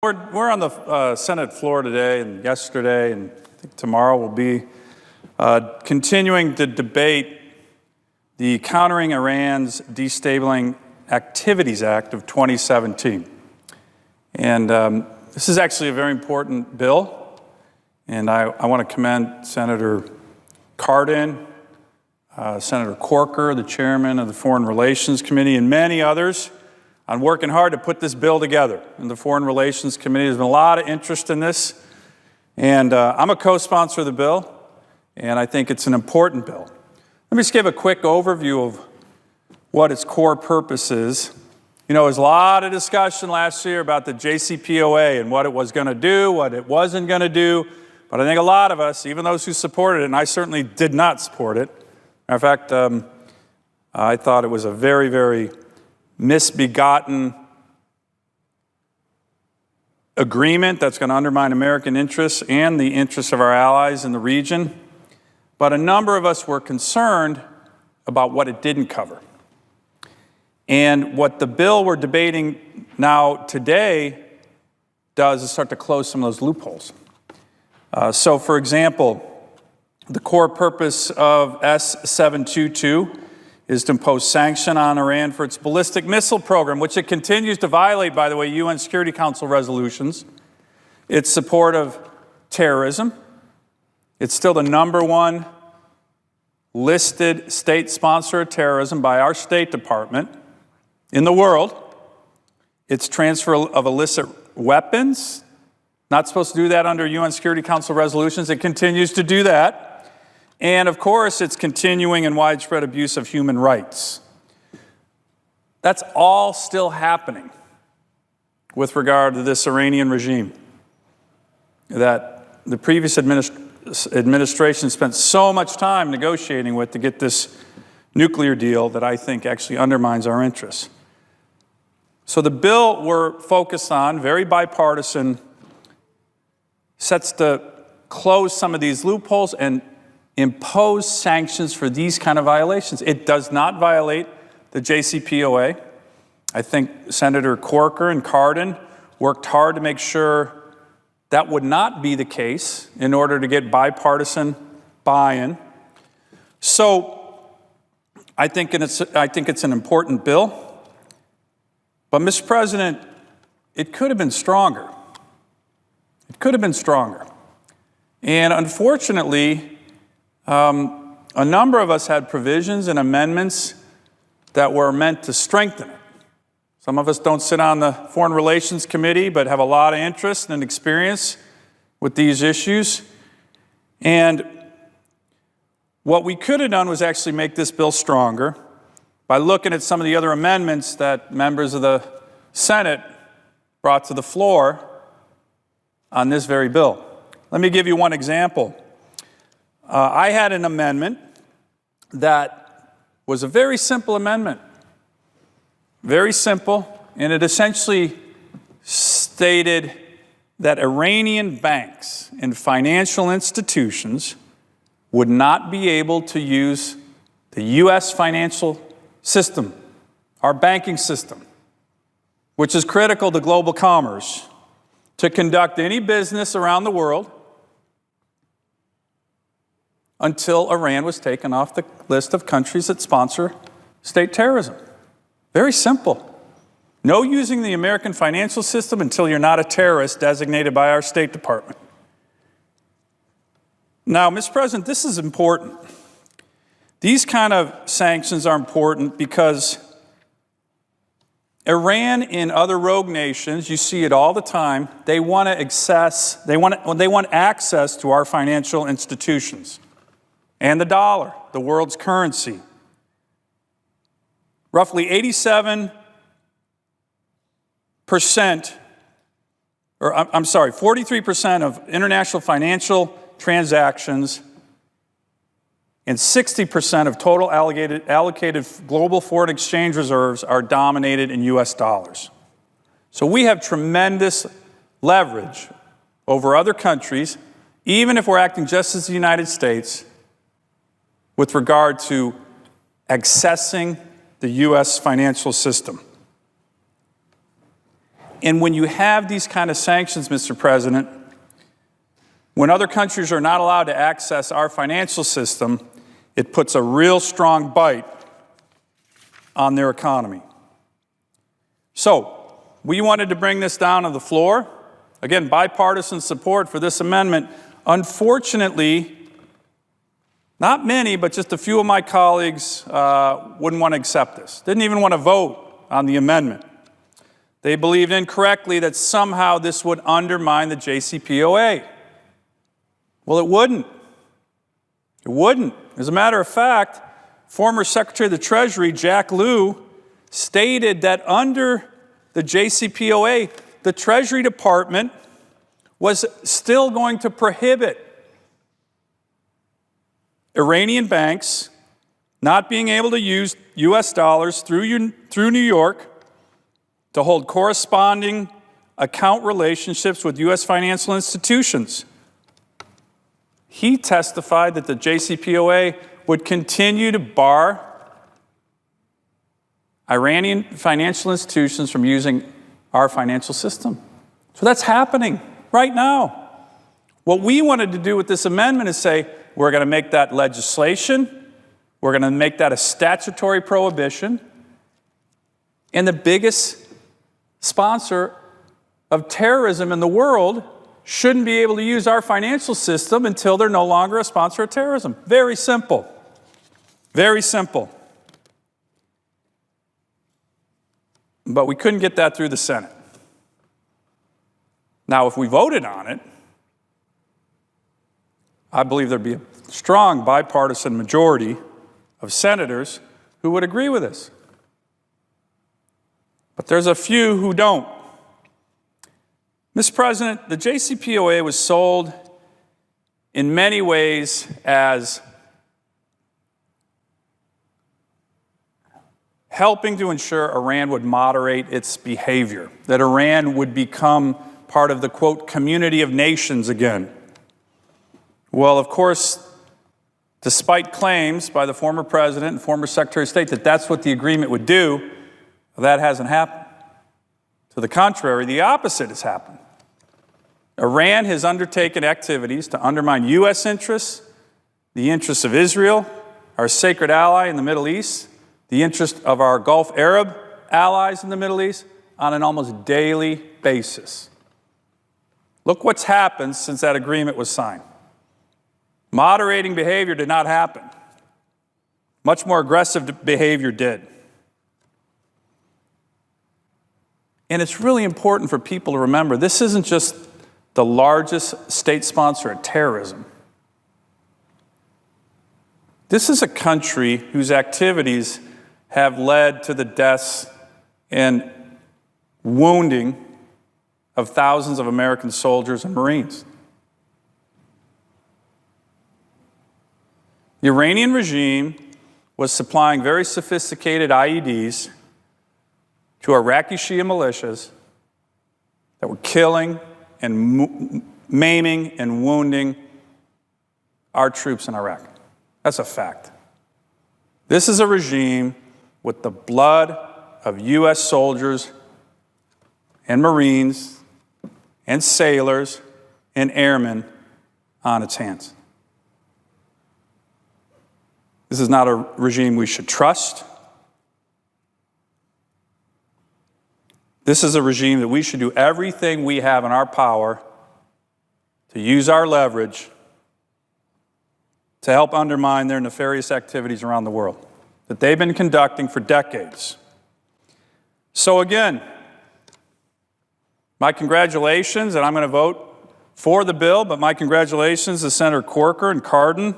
We're on the Senate floor today and yesterday, and I think tomorrow we'll be continuing to debate the Countering Iran's Destabilizing Activities Act of 2017. And this is actually a very important bill, and I want to commend Senator Cardin, Senator Corker, the chairman of the Foreign Relations Committee, and many others on working hard to put this bill together. In the Foreign Relations Committee, there's been a lot of interest in this, and I'm a co-sponsor of the bill, and I think it's an important bill. Let me just give a quick overview of what its core purpose is. You know, there was a lot of discussion last year about the JCPOA and what it was going to do, what it wasn't going to do, but I think a lot of us, even those who supported it, and I certainly did not support it. Matter of fact, I thought it was a very, very misbegotten agreement that's going to undermine American interests and the interests of our allies in the region. But a number of us were concerned about what it didn't cover. And what the bill we're debating now today does is start to close some of those loopholes. So, for example, the core purpose of S-722 is to impose sanction on Iran for its ballistic missile program, which it continues to violate, by the way, UN Security Council resolutions. Its support of terrorism. It's still the #1 listed state sponsor of terrorism by our State Department in the world. Its transfer of illicit weapons, not supposed to do that under UN Security Council resolutions. It continues to do that. And of course, it's continuing and widespread abuse of human rights. That's all still happening with regard to this Iranian regime that the previous administration spent so much time negotiating with to get this nuclear deal that I think actually undermines our interests. So the bill we're focused on, very bipartisan, sets to close some of these loopholes and impose sanctions for these kind of violations. It does not violate the JCPOA. I think Senator Corker and Cardin worked hard to make sure that would not be the case in order to get bipartisan buy-in. So I think it's an important bill. But, Mr. President, it could have been stronger. It could have been stronger. And unfortunately, a number of us had provisions and amendments that were meant to strengthen it. Some of us don't sit on the Foreign Relations Committee, but have a lot of interest and experience with these issues. And what we could have done was actually make this bill stronger by looking at some of the other amendments that members of the Senate brought to the floor on this very bill. Let me give you one example. I had an amendment that was a very simple amendment. Very simple, and it essentially stated that Iranian banks and financial institutions would not be able to use the U.S. financial system, our banking system, which is critical to global commerce, to conduct any business around the world until Iran was taken off the list of countries that sponsor state terrorism. Very simple. No using the American financial system until you're not a terrorist designated by our State Department. Now, Mr. President, this is important. These kind of sanctions are important because Iran and other rogue nations, you see it all the time, they want access to our financial institutions and the dollar, the world's currency. Roughly 87%, 43% of international financial transactions and 60% of total allocated global foreign exchange reserves are dominated in U.S. dollars. So we have tremendous leverage over other countries, even if we're acting just as the United States, with regard to accessing the U.S. financial system. And when you have these kind of sanctions, Mr. President, when other countries are not allowed to access our financial system, it puts a real strong bite on their economy. So, we wanted to bring this down to the floor. Again, bipartisan support for this amendment. Unfortunately, not many, but just a few of my colleagues wouldn't want to accept this. Didn't even want to vote on the amendment. They believed incorrectly that somehow this would undermine the JCPOA. Well, it wouldn't. It wouldn't. As a matter of fact, former Secretary of the Treasury, Jack Lew, stated that under the JCPOA, the Treasury Department was still going to prohibit Iranian banks not being able to use U.S. dollars through New York to hold corresponding account relationships with U.S. financial institutions. He testified that the JCPOA would continue to bar Iranian financial institutions from using our financial system. So that's happening right now. What we wanted to do with this amendment is say, we're going to make that legislation, we're going to make that a statutory prohibition, and the biggest sponsor of terrorism in the world shouldn't be able to use our financial system until they're no longer a sponsor of terrorism. Very simple. Very simple. But we couldn't get that through the Senate. Now, if we voted on it, I believe there'd be a strong bipartisan majority of senators who would agree with us. But there's a few who don't. Mr. President, the JCPOA was sold in many ways as helping to ensure Iran would moderate its behavior, that Iran would become part of the, quote, community of nations again. Well, of course, despite claims by the former president and former Secretary of State that that's what the agreement would do, that hasn't happened. To the contrary, the opposite has happened. Iran has undertaken activities to undermine U.S. interests, the interests of Israel, our sacred ally in the Middle East, the interest of our Gulf Arab allies in the Middle East on an almost daily basis. Look what's happened since that agreement was signed. Moderating behavior did not happen. Much more aggressive behavior did. And it's really important for people to remember, this isn't just the largest state sponsor of terrorism. This is a country whose activities have led to the deaths and wounding of thousands of American soldiers and Marines. The Iranian regime was supplying very sophisticated IEDs to Iraqi Shia militias that were killing and maiming and wounding our troops in Iraq. That's a fact. This is a regime with the blood of U.S. soldiers and Marines and sailors and airmen on its hands. This is not a regime we should trust. This is a regime that we should do everything we have in our power to use our leverage to help undermine their nefarious activities around the world that they've been conducting for decades. So again, my congratulations, and I'm going to vote for the bill, but my congratulations to Senator Corker and Cardin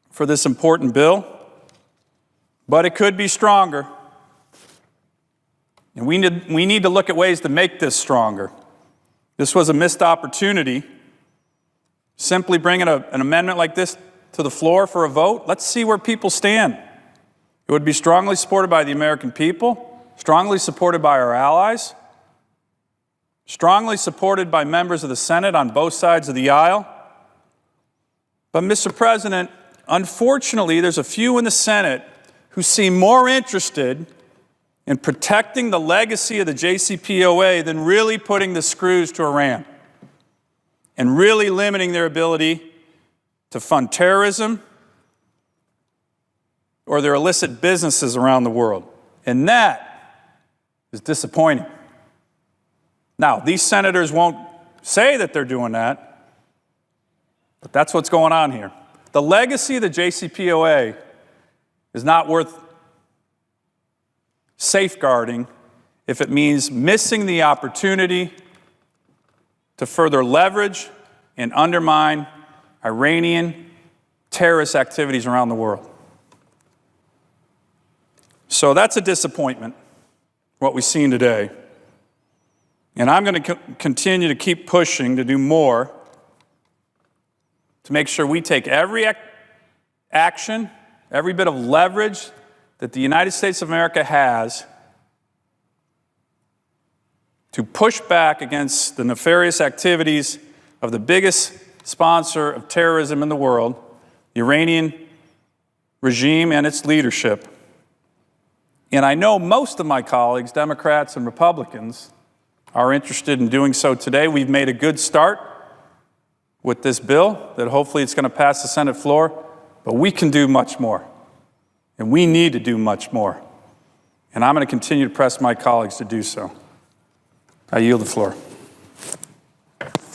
for this important bill. But it could be stronger. And we need to look at ways to make this stronger. This was a missed opportunity. Simply bringing an amendment like this to the floor for a vote, let's see where people stand. It would be strongly supported by the American people, strongly supported by our allies, strongly supported by members of the Senate on both sides of the aisle. But, Mr. President, unfortunately, there's a few in the Senate who seem more interested in protecting the legacy of the JCPOA than really putting the screws to Iran and really limiting their ability to fund terrorism or their illicit businesses around the world. And that is disappointing. Now, these senators won't say that they're doing that, but that's what's going on here. The legacy of the JCPOA is not worth safeguarding if it means missing the opportunity to further leverage and undermine Iranian terrorist activities around the world. So that's a disappointment, what we've seen today. And I'm going to continue to keep pushing to do more to make sure we take every action, every bit of leverage that the United States of America has to push back against the nefarious activities of the biggest sponsor of terrorism in the world, the Iranian regime and its leadership. And I know most of my colleagues, Democrats and Republicans, are interested in doing so today. We've made a good start with this bill that hopefully it's going to pass the Senate floor, but we can do much more. And we need to do much more. And I'm going to continue to press my colleagues to do so. I yield the floor.